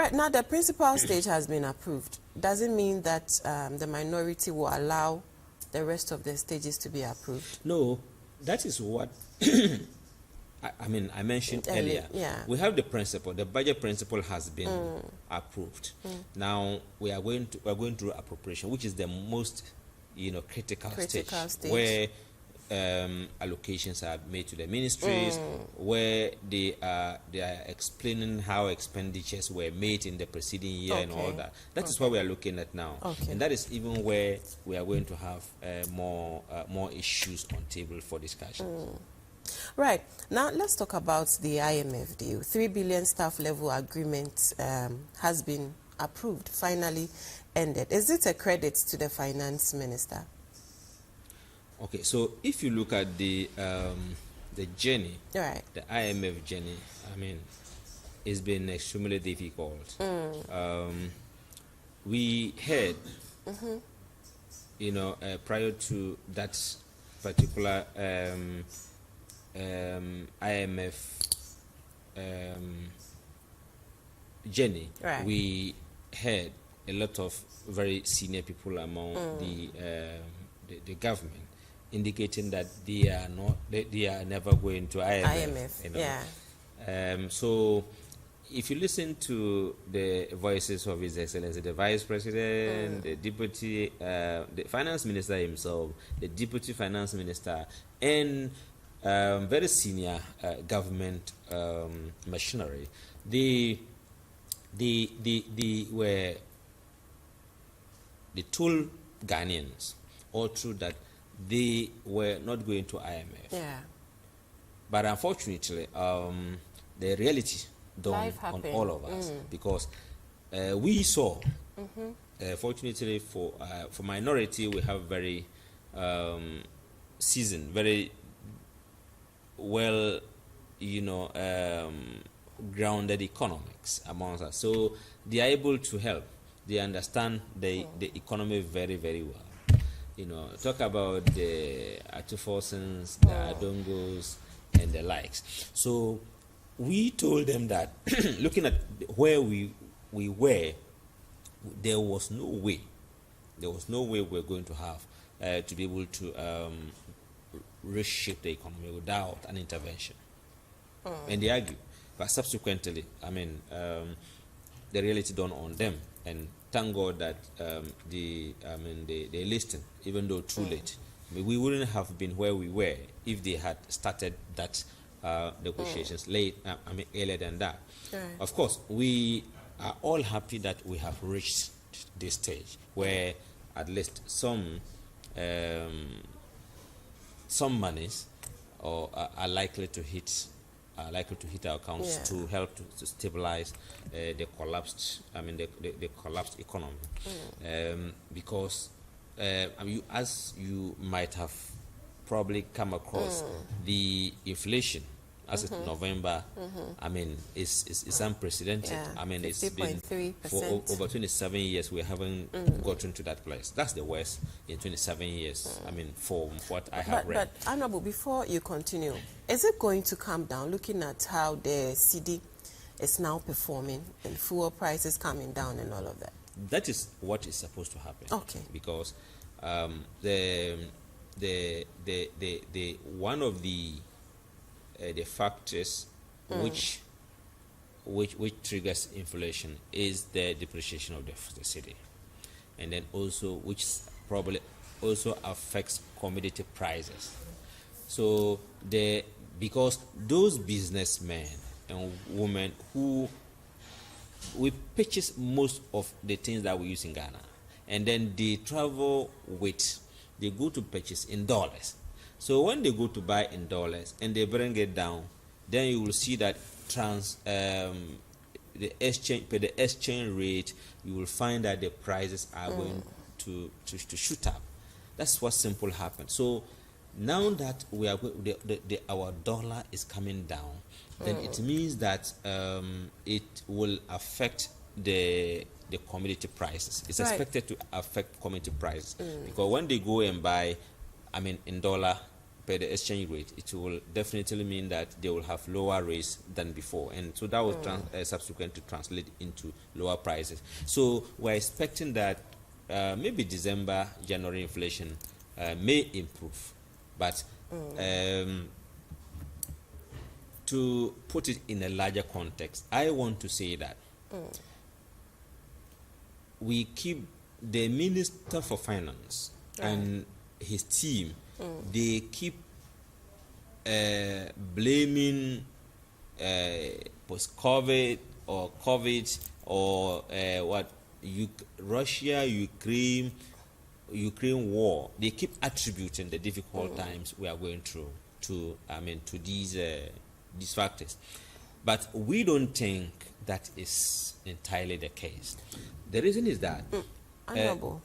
Right, now the principal stage has been approved. Does it mean that the minority will allow the rest of the stages to be approved? No, that is what I mentioned earlier. Yeah. We have the principle. The budget principle has been approved. Now we are going through appropriation, which is the most critical stage where allocations are made to the ministries, where they are explaining how expenditures were made in the preceding year and all that. That is what we are looking at now, and that is even where we are going to have more issues on table for discussion. Right. Now let's talk about the IMF deal. 3 billion staff level agreement has been approved, finally ended. Is it a credit to the finance minister? Okay, so if you look at the journey, right, the IMF journey, it's been extremely difficult. We heard, prior to that particular IMF journey, right, we heard a lot of very senior people among the government indicating that they are never going to IMF. Yeah. So if you listen to the voices of His Excellency, the Vice President, the Deputy, the Finance Minister himself, the Deputy Finance Minister, and very senior government machinery, they told Ghanaians all through that they were not going to IMF. Yeah. But unfortunately, the reality dawned on all of us because we saw, fortunately for minority, we have very seasoned, very well, grounded economics amongst us. So they are able to help. They understand the economy very, very well. Talk about the Atuforsons, the Adongos, and the likes. So we told them that looking at where we were, there was no way we were going to have to be able to reshape the economy without an intervention. And they argue, but subsequently, the reality dawned on them, and thank God that they listened, even though too late. We wouldn't have been where we were if they had started that negotiations earlier than that. Right. Of course, we are all happy that we have reached this stage where at least some monies are likely to hit our accounts to help to stabilize the collapsed economy, because as you might have probably come across, the inflation as of November, is unprecedented. Yeah, It's been for over 27 years we haven't gotten to that place. That's the worst in 27 years. From what I have read. But Honorable, before you continue, is it going to come down? Looking at how the CD is now performing and fuel prices coming down and all of that. That is what is supposed to happen. Okay. Because the one of the factors which triggers inflation is the depreciation of the city, and then also which probably also affects commodity prices. So because those businessmen and women who we purchase most of the things that we use in Ghana, and then they go to purchase in dollars. So when they go to buy in dollars and they bring it down, then you will see that the exchange rate, you will find that the prices are going to shoot up. That's what simple happened. So now that we are our dollar is coming down, then it means that it will affect the commodity prices. It's expected to affect commodity prices because when they go and buy, in dollar per the exchange rate, it will definitely mean that they will have lower rates than before, and so that will subsequently translate into lower prices. So we're expecting that maybe December, January inflation may improve, but to put it in a larger context, I want to say that we keep the Minister for Finance and his team, they keep blaming post-COVID or COVID or Russia, Ukraine war. They keep attributing the difficult times we are going through to these factors. But we don't think that is entirely the case. The reason is that Honorable,